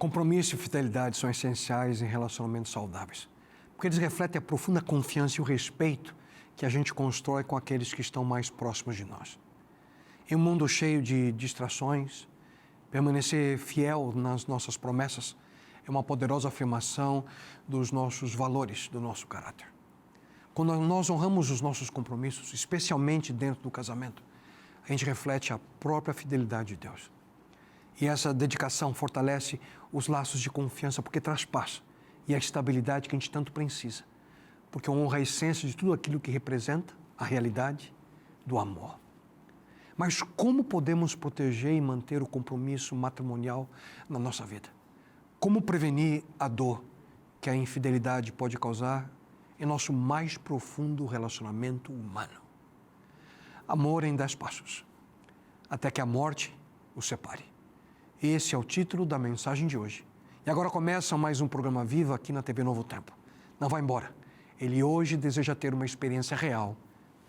Compromisso e fidelidade são essenciais em relacionamentos saudáveis, porque eles refletem a profunda confiança e o respeito que a gente constrói com aqueles que estão mais próximos de nós. Em um mundo cheio de distrações, permanecer fiel nas nossas promessas é uma poderosa afirmação dos nossos valores, do nosso caráter. Quando nós honramos os nossos compromissos, especialmente dentro do casamento, a gente reflete a própria fidelidade de Deus. E essa dedicação fortalece os laços de confiança, porque traz paz e a estabilidade que a gente tanto precisa, porque honra a essência de tudo aquilo que representa a realidade do amor. Mas como podemos proteger e manter o compromisso matrimonial na nossa vida? Como prevenir a dor que a infidelidade pode causar em nosso mais profundo relacionamento humano? Amor em 10 passos, até que a morte o separe. Esse é o título da mensagem de hoje. E agora começa mais um programa Viva aqui na TV Novo Tempo. Não vá embora. Ele hoje deseja ter uma experiência real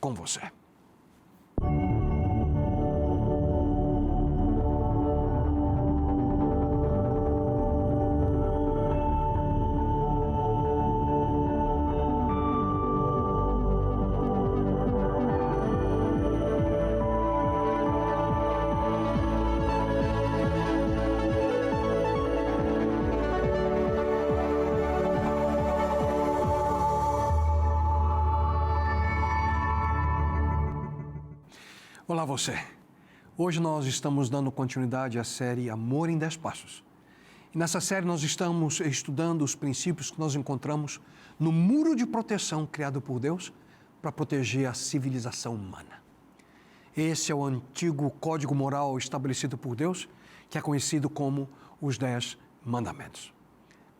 com você. Olá você! Hoje nós estamos dando continuidade à série Amor em 10 Passos. E nessa série nós estamos estudando os princípios que nós encontramos no muro de proteção criado por Deus para proteger a civilização humana. Esse é o antigo código moral estabelecido por Deus, que é conhecido como os 10 Mandamentos.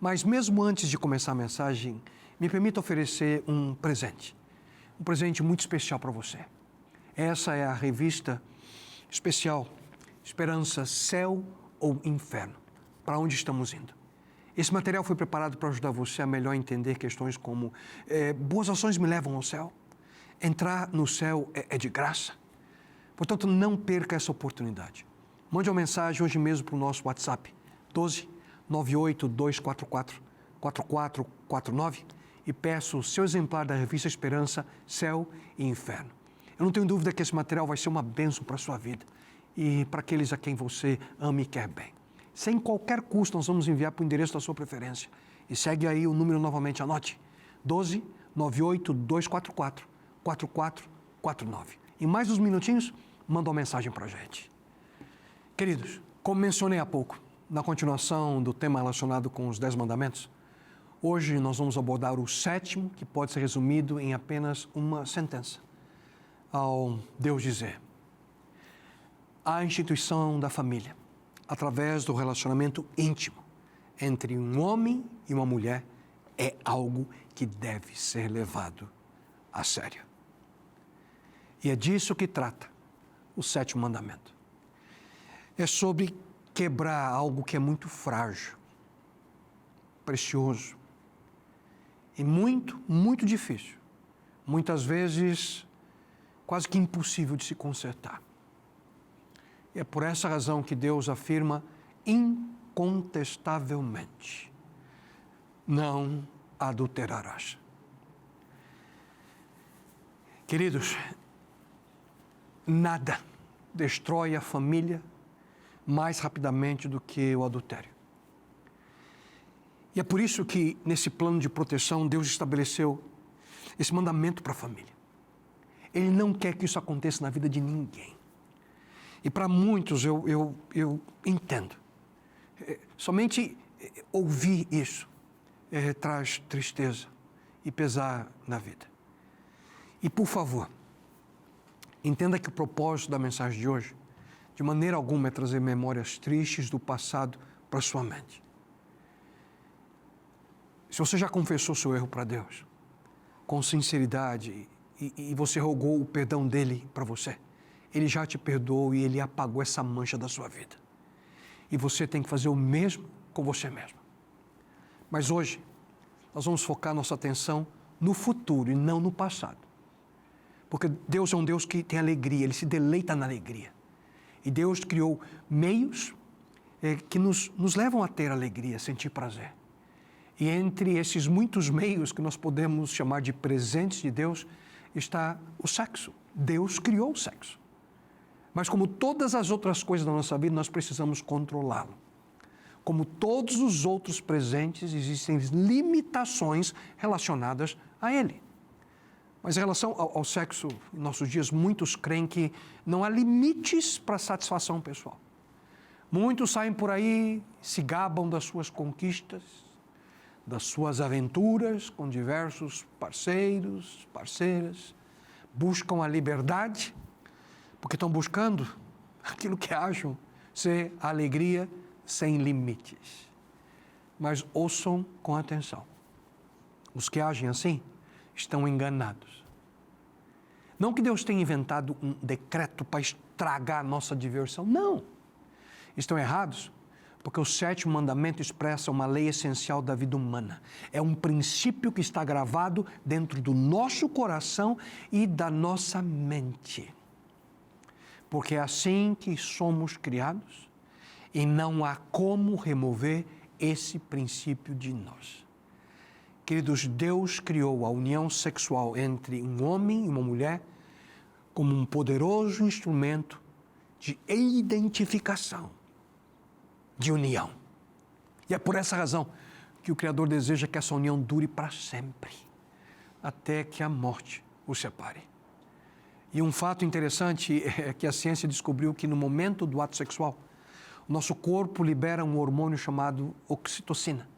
Mas mesmo antes de começar a mensagem, me permita oferecer um presente muito especial para você. Essa é a revista especial Esperança, Céu ou Inferno, para onde estamos indo. Esse material foi preparado para ajudar você a melhor entender questões como boas ações me levam ao céu, entrar no céu é de graça. Portanto, não perca essa oportunidade. Mande uma mensagem hoje mesmo para o nosso WhatsApp, 12 98 244 4449 e peça o seu exemplar da revista Esperança, Céu e Inferno. Eu não tenho dúvida que esse material vai ser uma bênção para a sua vida e para aqueles a quem você ama e quer bem. Sem qualquer custo, nós vamos enviar para o endereço da sua preferência. E segue aí o número novamente, anote, 12 98 244 4449. Em mais uns minutinhos, manda uma mensagem para a gente. Queridos, como mencionei há pouco, na continuação do tema relacionado com os 10 mandamentos, hoje nós vamos abordar o 7º, que pode ser resumido em apenas uma sentença. Ao Deus dizer: a instituição da família, através do relacionamento íntimo entre um homem e uma mulher, é algo que deve ser levado a sério. E é disso que trata o 7º mandamento. É sobre quebrar algo que é muito frágil, precioso e muito, muito difícil. Muitas vezes quase que impossível de se consertar. E é por essa razão que Deus afirma incontestavelmente: não adulterarás. Queridos, nada destrói a família mais rapidamente do que o adultério. E é por isso que, nesse plano de proteção, Deus estabeleceu esse mandamento para a família. Ele não quer que isso aconteça na vida de ninguém. E para muitos eu entendo. Somente ouvir isso traz tristeza e pesar na vida. E por favor, entenda que o propósito da mensagem de hoje, de maneira alguma, é trazer memórias tristes do passado para sua mente. Se você já confessou seu erro para Deus, com sinceridade, e você rogou o perdão dele para você, ele já te perdoou e ele apagou essa mancha da sua vida. E você tem que fazer o mesmo com você mesmo. Mas hoje, nós vamos focar nossa atenção no futuro e não no passado. Porque Deus é um Deus que tem alegria, ele se deleita na alegria. E Deus criou meios que nos levam a ter alegria, sentir prazer. E entre esses muitos meios que nós podemos chamar de presentes de Deus, está o sexo. Deus criou o sexo. Mas como todas as outras coisas da nossa vida, nós precisamos controlá-lo. Como todos os outros presentes, existem limitações relacionadas a ele. Mas em relação ao sexo, em nossos dias, muitos creem que não há limites para a satisfação pessoal. Muitos saem por aí, se gabam das suas conquistas, das suas aventuras com diversos parceiros, parceiras, buscam a liberdade, porque estão buscando aquilo que acham ser a alegria sem limites. Mas ouçam com atenção. Os que agem assim estão enganados. Não que Deus tenha inventado um decreto para estragar a nossa diversão, não. Estão errados, porque o 7º mandamento expressa uma lei essencial da vida humana. É um princípio que está gravado dentro do nosso coração e da nossa mente. Porque é assim que somos criados e não há como remover esse princípio de nós. Queridos, Deus criou a união sexual entre um homem e uma mulher como um poderoso instrumento de identificação, de união. E é por essa razão que o Criador deseja que essa união dure para sempre, até que a morte o separe. E um fato interessante é que a ciência descobriu que no momento do ato sexual, o nosso corpo libera um hormônio chamado oxitocina,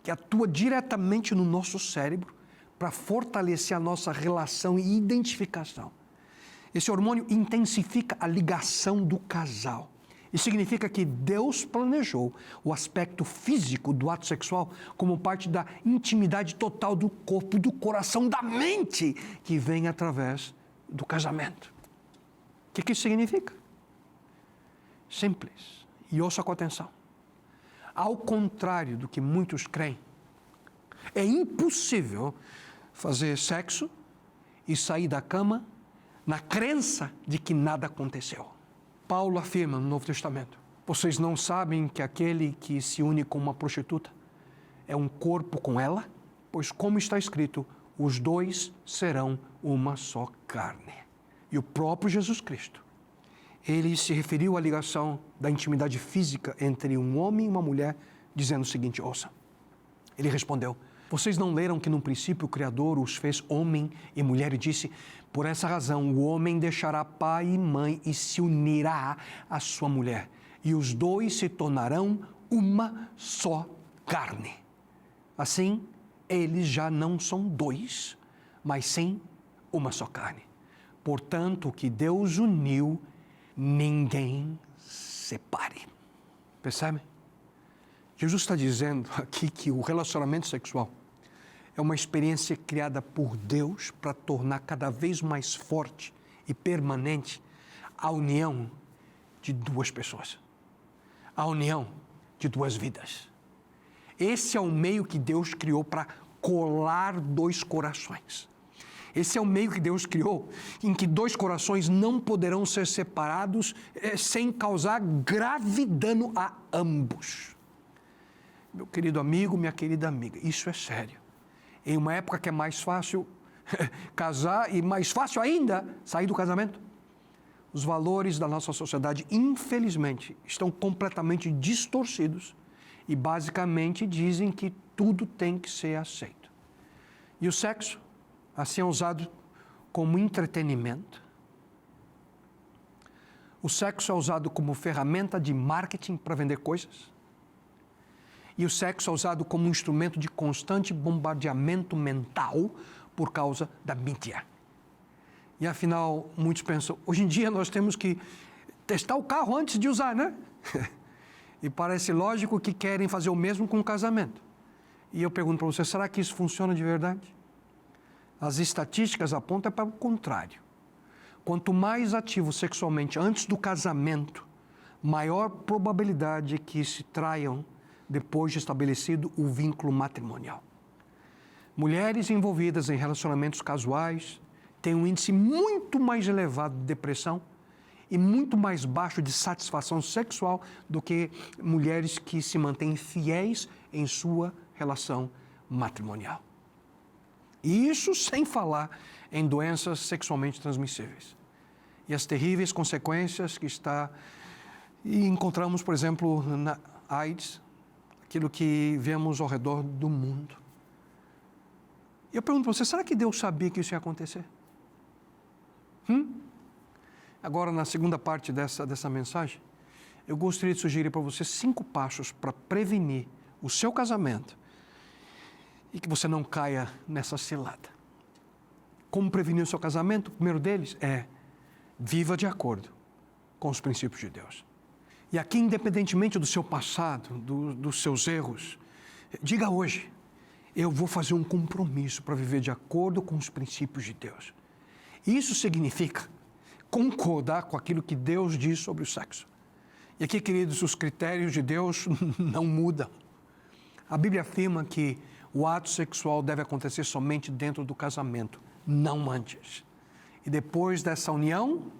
que atua diretamente no nosso cérebro para fortalecer a nossa relação e identificação. Esse hormônio intensifica a ligação do casal. Isso significa que Deus planejou o aspecto físico do ato sexual como parte da intimidade total do corpo, do coração, da mente, que vem através do casamento. O que isso significa? Simples. E ouça com atenção. Ao contrário do que muitos creem, é impossível fazer sexo e sair da cama na crença de que nada aconteceu. Paulo afirma no Novo Testamento: vocês não sabem que aquele que se une com uma prostituta é um corpo com ela? Pois, como está escrito, os dois serão uma só carne. E o próprio Jesus Cristo, ele se referiu à ligação da intimidade física entre um homem e uma mulher, dizendo o seguinte, ouça. Ele respondeu: vocês não leram que no princípio o Criador os fez homem e mulher e disse: por essa razão o homem deixará pai e mãe e se unirá à sua mulher, e os dois se tornarão uma só carne. Assim, eles já não são dois, mas sim uma só carne. Portanto, o que Deus uniu, ninguém separe. Percebe? Jesus está dizendo aqui que o relacionamento sexual é uma experiência criada por Deus para tornar cada vez mais forte e permanente a união de duas pessoas, a união de duas vidas. Esse é o meio que Deus criou para colar dois corações. Esse é o meio que Deus criou em que dois corações não poderão ser separados sem causar grave dano a ambos. Meu querido amigo, minha querida amiga, isso é sério. Em uma época que é mais fácil casar e mais fácil ainda sair do casamento, os valores da nossa sociedade, infelizmente, estão completamente distorcidos e basicamente dizem que tudo tem que ser aceito. E o sexo, assim, é usado como entretenimento. O sexo é usado como ferramenta de marketing para vender coisas. E o sexo é usado como um instrumento de constante bombardeamento mental por causa da mídia. E afinal, muitos pensam, hoje em dia nós temos que testar o carro antes de usar, né? E parece lógico que querem fazer o mesmo com o casamento. E eu pergunto para você, será que isso funciona de verdade? As estatísticas apontam para o contrário. Quanto mais ativo sexualmente antes do casamento, maior probabilidade que se traiam depois de estabelecido o vínculo matrimonial. Mulheres envolvidas em relacionamentos casuais têm um índice muito mais elevado de depressão e muito mais baixo de satisfação sexual do que mulheres que se mantêm fiéis em sua relação matrimonial. E isso sem falar em doenças sexualmente transmissíveis. E as terríveis consequências que encontramos, por exemplo, na AIDS, aquilo que vemos ao redor do mundo. E eu pergunto para você, será que Deus sabia que isso ia acontecer? Agora, na segunda parte dessa mensagem, eu gostaria de sugerir para você 5 passos para prevenir o seu casamento e que você não caia nessa cilada. Como prevenir o seu casamento? O primeiro deles é: viva de acordo com os princípios de Deus. E aqui, independentemente do seu passado, dos seus erros, diga hoje: eu vou fazer um compromisso para viver de acordo com os princípios de Deus. Isso significa concordar com aquilo que Deus diz sobre o sexo. E aqui, queridos, os critérios de Deus não mudam. A Bíblia afirma que o ato sexual deve acontecer somente dentro do casamento, não antes. E depois dessa união,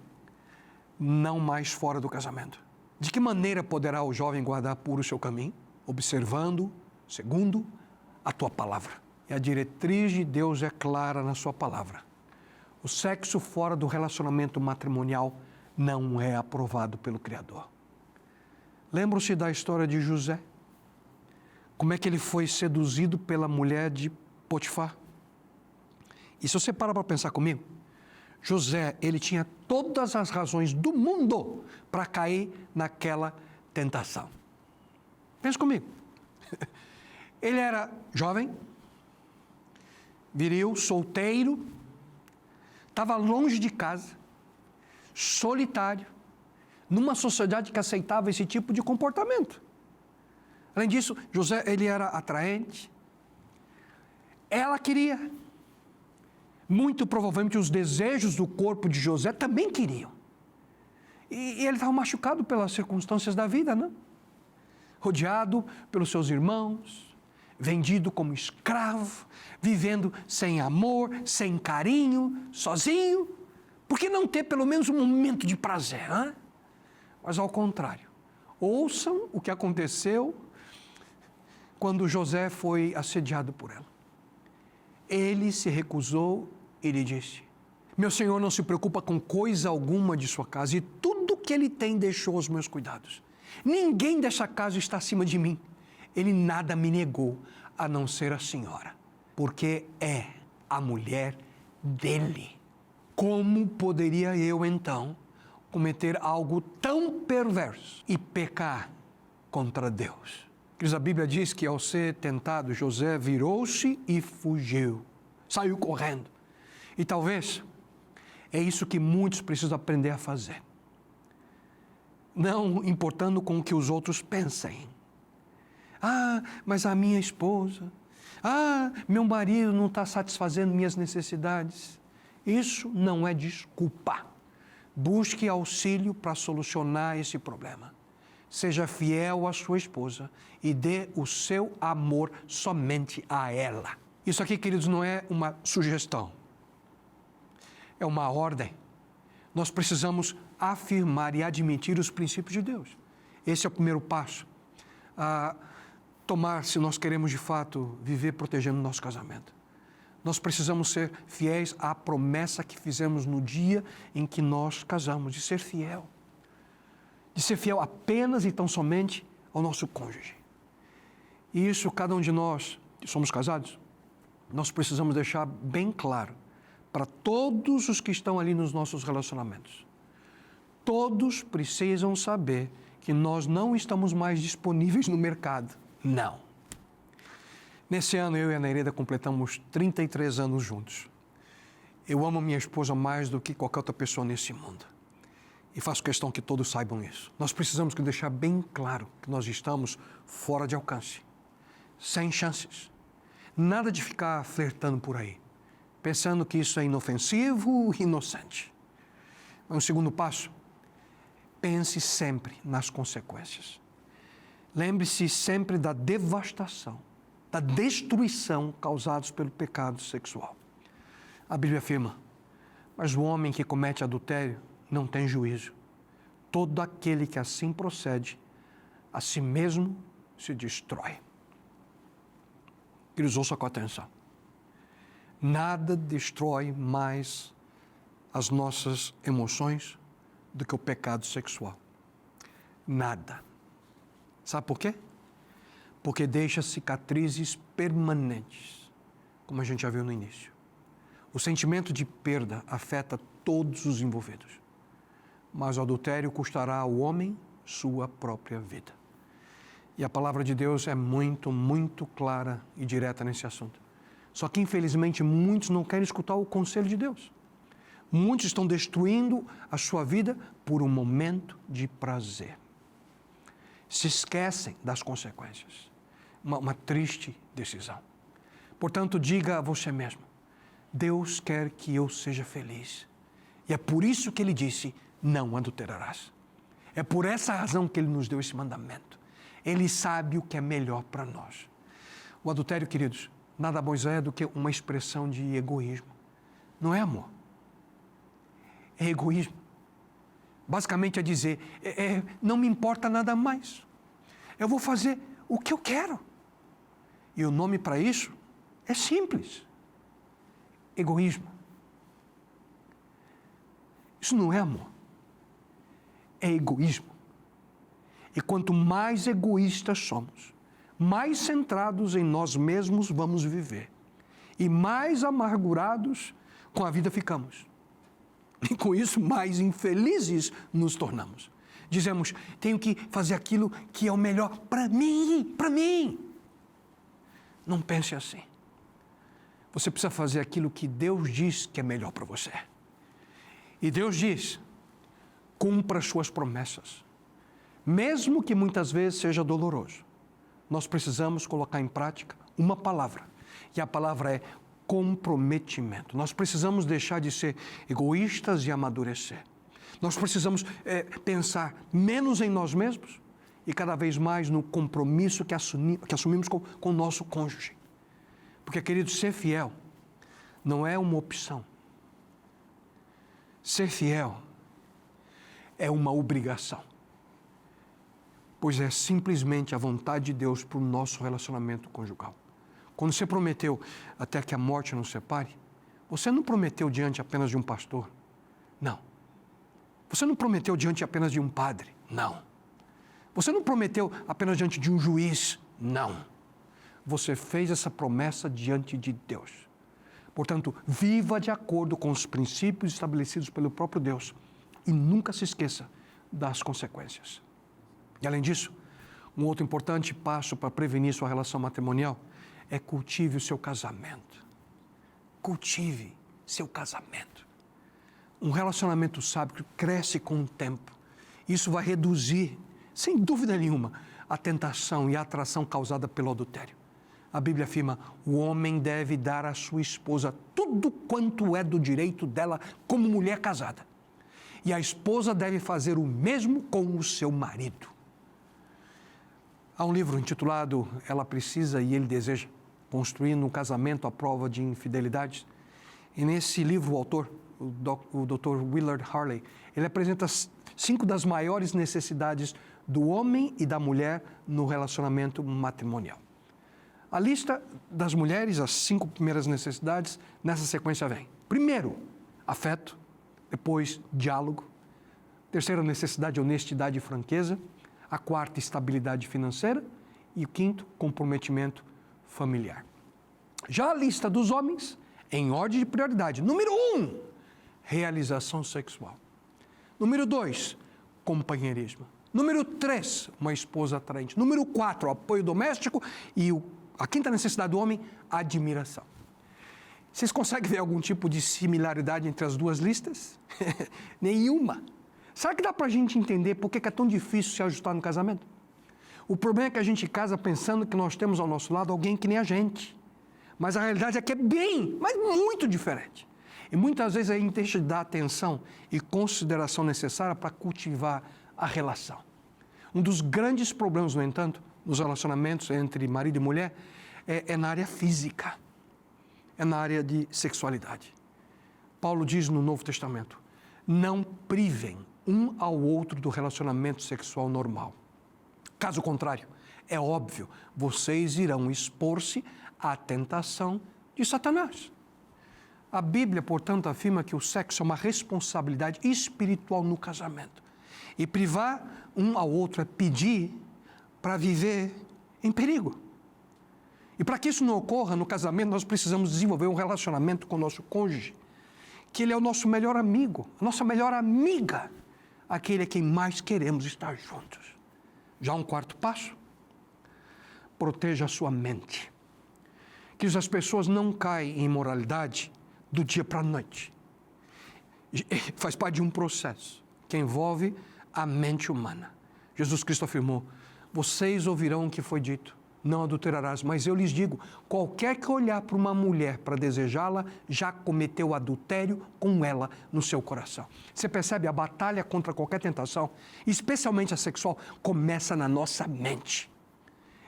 não mais fora do casamento. De que maneira poderá o jovem guardar puro o seu caminho? Observando, segundo, a tua palavra. E a diretriz de Deus é clara na sua palavra. O sexo fora do relacionamento matrimonial não é aprovado pelo Criador. Lembram-se da história de José? Como é que ele foi seduzido pela mulher de Potifar? E se você para pensar comigo, José, ele tinha todas as razões do mundo para cair naquela tentação. Pensa comigo. Ele era jovem, viril, solteiro, estava longe de casa, solitário, numa sociedade que aceitava esse tipo de comportamento. Além disso, José, ele era atraente. Ela queria. Muito provavelmente os desejos do corpo de José também queriam. E ele estava machucado pelas circunstâncias da vida, não? Rodeado pelos seus irmãos, vendido como escravo, vivendo sem amor, sem carinho, sozinho. Por que não ter pelo menos um momento de prazer, hein? Mas ao contrário, ouçam o que aconteceu quando José foi assediado por ela. Ele se recusou e lhe disse: meu senhor não se preocupa com coisa alguma de sua casa, e tudo que ele tem deixou aos meus cuidados. Ninguém dessa casa está acima de mim. Ele nada me negou, a não ser a senhora, porque é a mulher dele. Como poderia eu, então, cometer algo tão perverso e pecar contra Deus? A Bíblia diz que, ao ser tentado, José virou-se e fugiu, saiu correndo. E talvez é isso que muitos precisam aprender a fazer. Não importando com o que os outros pensem. Ah, mas a minha esposa, meu marido não está satisfazendo minhas necessidades. Isso não é desculpa. Busque auxílio para solucionar esse problema. Seja fiel à sua esposa e dê o seu amor somente a ela. Isso aqui, queridos, não é uma sugestão. É uma ordem. Nós precisamos afirmar e admitir os princípios de Deus. Esse é o primeiro passo a tomar se nós queremos de fato viver protegendo o nosso casamento. Nós precisamos ser fiéis à promessa que fizemos no dia em que nós casamos, de ser fiel. De ser fiel apenas e tão somente ao nosso cônjuge. E isso, cada um de nós que somos casados, nós precisamos deixar bem claro para todos os que estão ali nos nossos relacionamentos. Todos precisam saber que nós não estamos mais disponíveis no mercado. Não. Nesse ano, eu e a Nereida completamos 33 anos juntos. Eu amo minha esposa mais do que qualquer outra pessoa nesse mundo. E faço questão que todos saibam isso. Nós precisamos deixar bem claro que nós estamos fora de alcance, sem chances. Nada de ficar flertando por aí, pensando que isso é inofensivo e inocente. Um segundo passo, pense sempre nas consequências. Lembre-se sempre da devastação, da destruição causados pelo pecado sexual. A Bíblia afirma: mas o homem que comete adultério não tem juízo, todo aquele que assim procede, a si mesmo se destrói. Queridos, ouçam com atenção. Nada destrói mais as nossas emoções do que o pecado sexual. Nada. Sabe por quê? Porque deixa cicatrizes permanentes, como a gente já viu no início. O sentimento de perda afeta todos os envolvidos, mas o adultério custará ao homem sua própria vida. E a palavra de Deus é muito, muito clara e direta nesse assunto. Só que, infelizmente, muitos não querem escutar o conselho de Deus. Muitos estão destruindo a sua vida por um momento de prazer. Se esquecem das consequências. Uma triste decisão. Portanto, diga a você mesmo, Deus quer que eu seja feliz. E é por isso que Ele disse, não adulterarás. É por essa razão que Ele nos deu esse mandamento. Ele sabe o que é melhor para nós. O adultério, queridos, nada mais é do que uma expressão de egoísmo. Não é amor. É egoísmo. Basicamente é dizer, não me importa nada mais. Eu vou fazer o que eu quero. E o nome para isso é simples. Egoísmo. Isso não é amor. É egoísmo. E quanto mais egoístas somos, mais centrados em nós mesmos vamos viver. E mais amargurados com a vida ficamos. E com isso, mais infelizes nos tornamos. Dizemos, tenho que fazer aquilo que é o melhor para mim, para mim. Não pense assim. Você precisa fazer aquilo que Deus diz que é melhor para você. E Deus diz, cumpra as suas promessas. Mesmo que muitas vezes seja doloroso, nós precisamos colocar em prática uma palavra. E a palavra é comprometimento. Nós precisamos deixar de ser egoístas e amadurecer. Nós precisamos pensar menos em nós mesmos e cada vez mais no compromisso que assumimos com o nosso cônjuge. Porque, querido, ser fiel não é uma opção. Ser fiel é uma obrigação. Pois é simplesmente a vontade de Deus para o nosso relacionamento conjugal. Quando você prometeu até que a morte nos separe, você não prometeu diante apenas de um pastor. Não. Você não prometeu diante apenas de um padre. Não. Você não prometeu apenas diante de um juiz. Não. Você fez essa promessa diante de Deus. Portanto, viva de acordo com os princípios estabelecidos pelo próprio Deus e nunca se esqueça das consequências. E além disso, um outro importante passo para prevenir sua relação matrimonial é cultive o seu casamento. Cultive seu casamento. Um relacionamento sábio cresce com o tempo. Isso vai reduzir, sem dúvida nenhuma, a tentação e a atração causada pelo adultério. A Bíblia afirma, o homem deve dar à sua esposa tudo quanto é do direito dela como mulher casada. E a esposa deve fazer o mesmo com o seu marido. Há um livro intitulado Ela Precisa e Ele Deseja, construindo um casamento à prova de infidelidades. E nesse livro o autor, o Dr. Willard Harley, ele apresenta 5 das maiores necessidades do homem e da mulher no relacionamento matrimonial. A lista das mulheres, as 5 primeiras necessidades, nessa sequência vem. Primeiro, afeto. Depois, diálogo. Terceira necessidade, honestidade e franqueza. A quarta, estabilidade financeira. E o quinto, comprometimento familiar. Já a lista dos homens, em ordem de prioridade. Número 1, realização sexual. Número 2, companheirismo. Número 3, uma esposa atraente. Número 4, apoio doméstico. E a quinta necessidade do homem, admiração. Vocês conseguem ver algum tipo de similaridade entre as duas listas? Nenhuma. Será que dá para a gente entender por que é tão difícil se ajustar no casamento? O problema é que a gente casa pensando que nós temos ao nosso lado alguém que nem a gente. Mas a realidade é que é bem, mas muito diferente. E muitas vezes a gente deixa de dar atenção e consideração necessária para cultivar a relação. Um dos grandes problemas, no entanto, nos relacionamentos entre marido e mulher é na área física, é na área de sexualidade. Paulo diz no Novo Testamento, não privem um ao outro do relacionamento sexual normal. Caso contrário, é óbvio, vocês irão expor-se à tentação de Satanás. A Bíblia, portanto, afirma que o sexo é uma responsabilidade espiritual no casamento. E privar um ao outro é pedir para viver em perigo. E para que isso não ocorra no casamento, nós precisamos desenvolver um relacionamento com o nosso cônjuge, que ele é o nosso melhor amigo, a nossa melhor amiga, aquele a quem mais queremos estar juntos. Já um quarto passo, proteja a sua mente. Que as pessoas não caem em imoralidade do dia para a noite. Faz parte de um processo que envolve a mente humana. Jesus Cristo afirmou, vocês ouvirão o que foi dito, não adulterarás, mas eu lhes digo, qualquer que olhar para uma mulher para desejá-la, já cometeu adultério com ela no seu coração. Você percebe, a batalha contra qualquer tentação, especialmente a sexual, começa na nossa mente.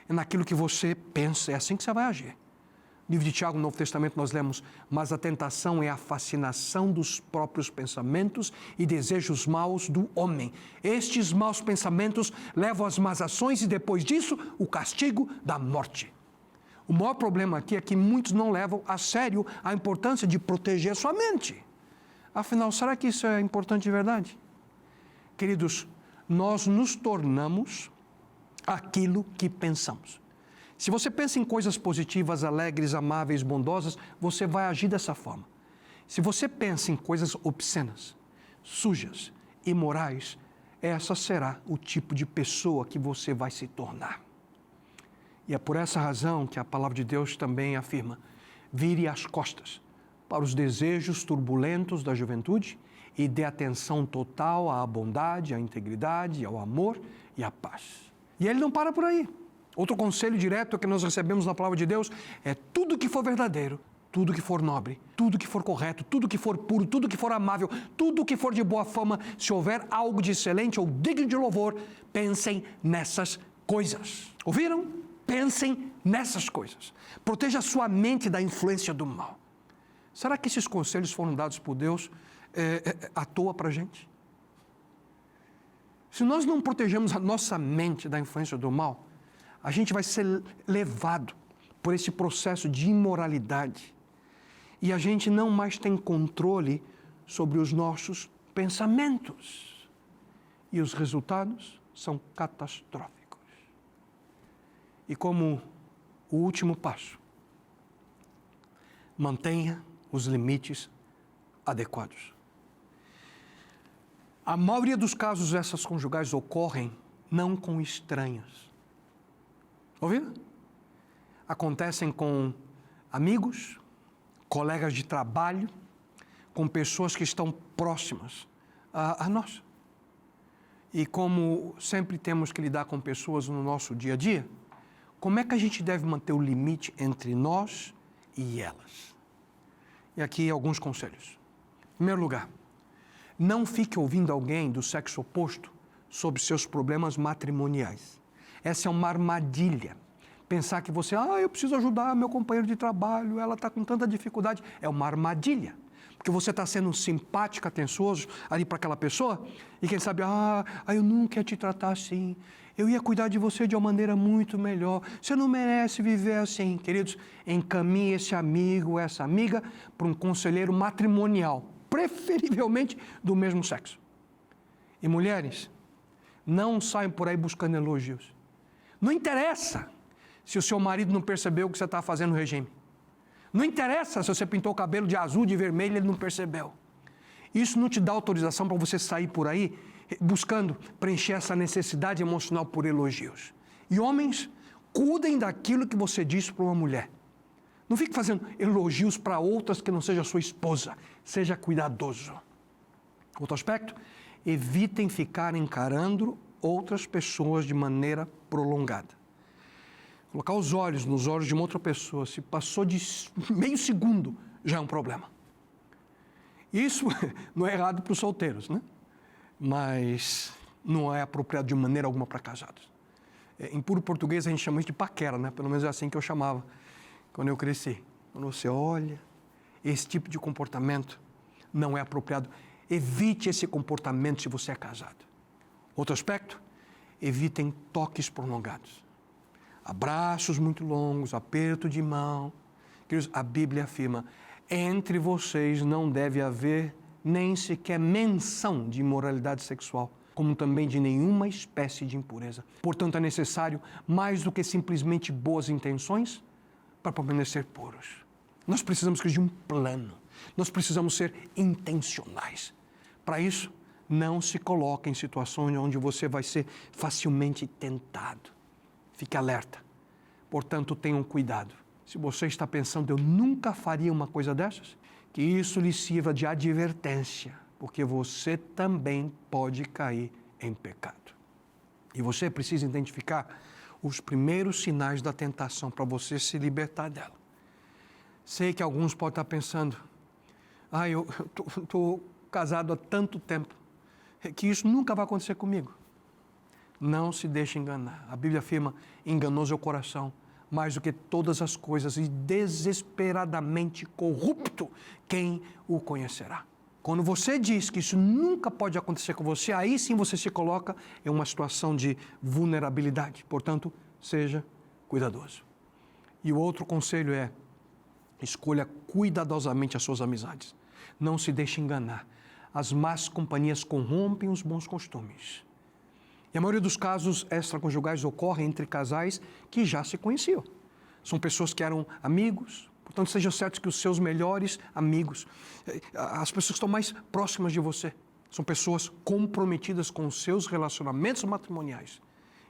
É naquilo que você pensa, é assim que você vai agir. No livro de Tiago, no Novo Testamento, nós lemos, mas a tentação é a fascinação dos próprios pensamentos e desejos maus do homem. Estes maus pensamentos levam às más ações e depois disso, o castigo da morte. O maior problema aqui é que muitos não levam a sério a importância de proteger a sua mente. Afinal, será que isso é importante de verdade? Queridos, nós nos tornamos aquilo que pensamos. Se você pensa em coisas positivas, alegres, amáveis, bondosas, você vai agir dessa forma. Se você pensa em coisas obscenas, sujas, imorais, essa será o tipo de pessoa que você vai se tornar. E é por essa razão que a palavra de Deus também afirma, vire as costas para os desejos turbulentos da juventude e dê atenção total à bondade, à integridade, ao amor e à paz. E ele não para por aí. Outro conselho direto que nós recebemos na palavra de Deus é tudo que for verdadeiro, tudo que for nobre, tudo que for correto, tudo que for puro, tudo que for amável, tudo que for de boa fama, se houver algo de excelente ou digno de louvor, pensem nessas coisas. Ouviram? Pensem nessas coisas. Proteja a sua mente da influência do mal. Será que esses conselhos foram dados por Deus à toa para a gente? Se nós não protegemos a nossa mente da influência do mal, a gente vai ser levado por esse processo de imoralidade e a gente não mais tem controle sobre os nossos pensamentos. E os resultados são catastróficos. E como o último passo, mantenha os limites adequados. A maioria dos casos essas conjugais ocorrem não com estranhos. Ouviram? Acontecem com amigos, colegas de trabalho, com pessoas que estão próximas a nós. E como sempre temos que lidar com pessoas no nosso dia a dia, como é que a gente deve manter o limite entre nós e elas? E aqui alguns conselhos. Em primeiro lugar, não fique ouvindo alguém do sexo oposto sobre seus problemas matrimoniais. Essa é uma armadilha. Pensar que você, eu preciso ajudar meu companheiro de trabalho, ela está com tanta dificuldade. É uma armadilha. Porque você está sendo simpático, atencioso ali para aquela pessoa e quem sabe, eu nunca ia te tratar assim. Eu ia cuidar de você de uma maneira muito melhor. Você não merece viver assim. Queridos, encaminhe esse amigo, essa amiga para um conselheiro matrimonial, preferivelmente do mesmo sexo. E mulheres, não saiam por aí buscando elogios. Não interessa se o seu marido não percebeu que você está fazendo regime. Não interessa se você pintou o cabelo de azul, de vermelho, ele não percebeu. Isso não te dá autorização para você sair por aí buscando preencher essa necessidade emocional por elogios. E homens, cuidem daquilo que você disse para uma mulher. Não fique fazendo elogios para outras que não seja sua esposa. Seja cuidadoso. Outro aspecto, evitem ficar encarando outras pessoas de maneira prolongada. Colocar os olhos nos olhos de uma outra pessoa, se passou de meio segundo, já é um problema. Isso não é errado para os solteiros, né? Mas não é apropriado de maneira alguma para casados. Em puro português a gente chama isso de paquera, né? Pelo menos é assim que eu chamava quando eu cresci. Quando você olha, esse tipo de comportamento não é apropriado. Evite esse comportamento se você é casado. Outro aspecto, evitem toques prolongados. Abraços muito longos, aperto de mão. Queridos, a Bíblia afirma, entre vocês não deve haver nem sequer menção de imoralidade sexual, como também de nenhuma espécie de impureza. Portanto, é necessário mais do que simplesmente boas intenções para permanecer puros. Nós precisamos de um plano. Nós precisamos ser intencionais. Para isso, não se coloque em situações onde você vai ser facilmente tentado. Fique alerta. Portanto, tenham cuidado. Se você está pensando, eu nunca faria uma coisa dessas, que isso lhe sirva de advertência, porque você também pode cair em pecado. E você precisa identificar os primeiros sinais da tentação para você se libertar dela. Sei que alguns podem estar pensando, eu estou casado há tanto tempo, que isso nunca vai acontecer comigo. Não se deixe enganar. A Bíblia afirma, enganoso é o coração, mais do que todas as coisas, e desesperadamente corrupto, quem o conhecerá? Quando você diz que isso nunca pode acontecer com você, aí sim você se coloca em uma situação de vulnerabilidade. Portanto, seja cuidadoso. E o outro conselho é, escolha cuidadosamente as suas amizades. Não se deixe enganar. As más companhias corrompem os bons costumes. E a maioria dos casos extraconjugais ocorre entre casais que já se conheciam. São pessoas que eram amigos, portanto, sejam certos que os seus melhores amigos, as pessoas que estão mais próximas de você, são pessoas comprometidas com os seus relacionamentos matrimoniais.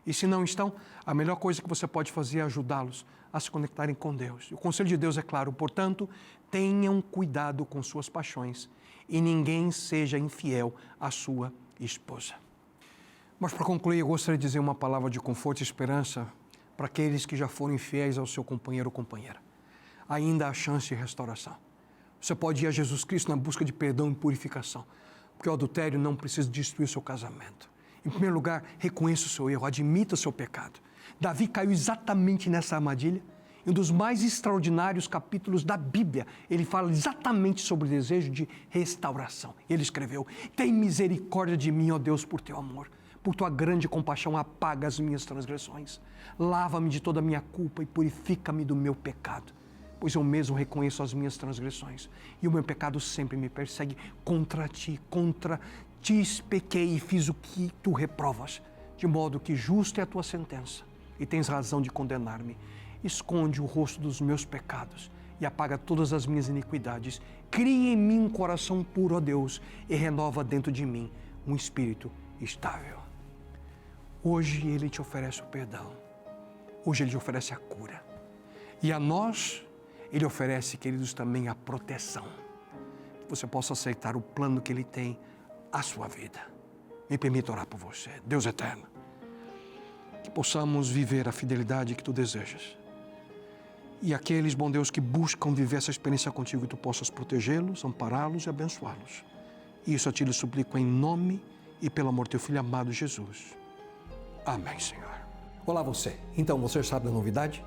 E se não estão, a melhor coisa que você pode fazer é ajudá-los a se conectarem com Deus. E o conselho de Deus é claro, portanto, tenham cuidado com suas paixões e ninguém seja infiel à sua esposa. Mas para concluir, eu gostaria de dizer uma palavra de conforto e esperança para aqueles que já foram infiéis ao seu companheiro ou companheira. Ainda há chance de restauração. Você pode ir a Jesus Cristo na busca de perdão e purificação, porque o adultério não precisa destruir o seu casamento. Em primeiro lugar, reconheça o seu erro, admita o seu pecado. Davi caiu exatamente nessa armadilha. Em um dos mais extraordinários capítulos da Bíblia, ele fala exatamente sobre o desejo de restauração. Ele escreveu, tem misericórdia de mim, ó Deus, por teu amor. Por tua grande compaixão, apaga as minhas transgressões. Lava-me de toda a minha culpa e purifica-me do meu pecado. Pois eu mesmo reconheço as minhas transgressões. E o meu pecado sempre me persegue. Contra ti pequei e fiz o que tu reprovas. De modo que justa é a tua sentença. E tens razão de condenar-me. Esconde o rosto dos meus pecados e apaga todas as minhas iniquidades. Cria em mim um coração puro, ó Deus, e renova dentro de mim um espírito estável. Hoje Ele te oferece o perdão. Hoje Ele te oferece a cura. E a nós, Ele oferece, queridos, também a proteção. Que você possa aceitar o plano que Ele tem à sua vida. Me permita orar por você. Deus eterno, que possamos viver a fidelidade que Tu desejas. E aqueles, bom Deus, que buscam viver essa experiência contigo, Tu possas protegê-los, ampará-los e abençoá-los. E isso eu te suplico em nome e pelo amor do Teu Filho amado Jesus. Amém, Senhor. Olá você. Então, você sabe da novidade?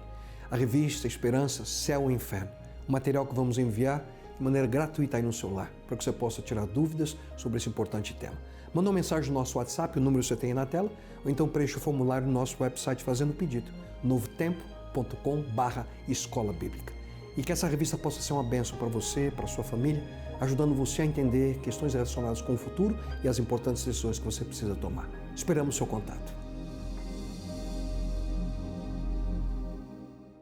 A revista Esperança, Céu e Inferno. Um material que vamos enviar de maneira gratuita aí no celular, para que você possa tirar dúvidas sobre esse importante tema. Manda uma mensagem no nosso WhatsApp, o número você tem aí na tela, ou então preencha o formulário no nosso website fazendo o pedido, novotempo.com/escola bíblica. E que essa revista possa ser uma bênção para você, para a sua família, ajudando você a entender questões relacionadas com o futuro e as importantes decisões que você precisa tomar. Esperamos o seu contato.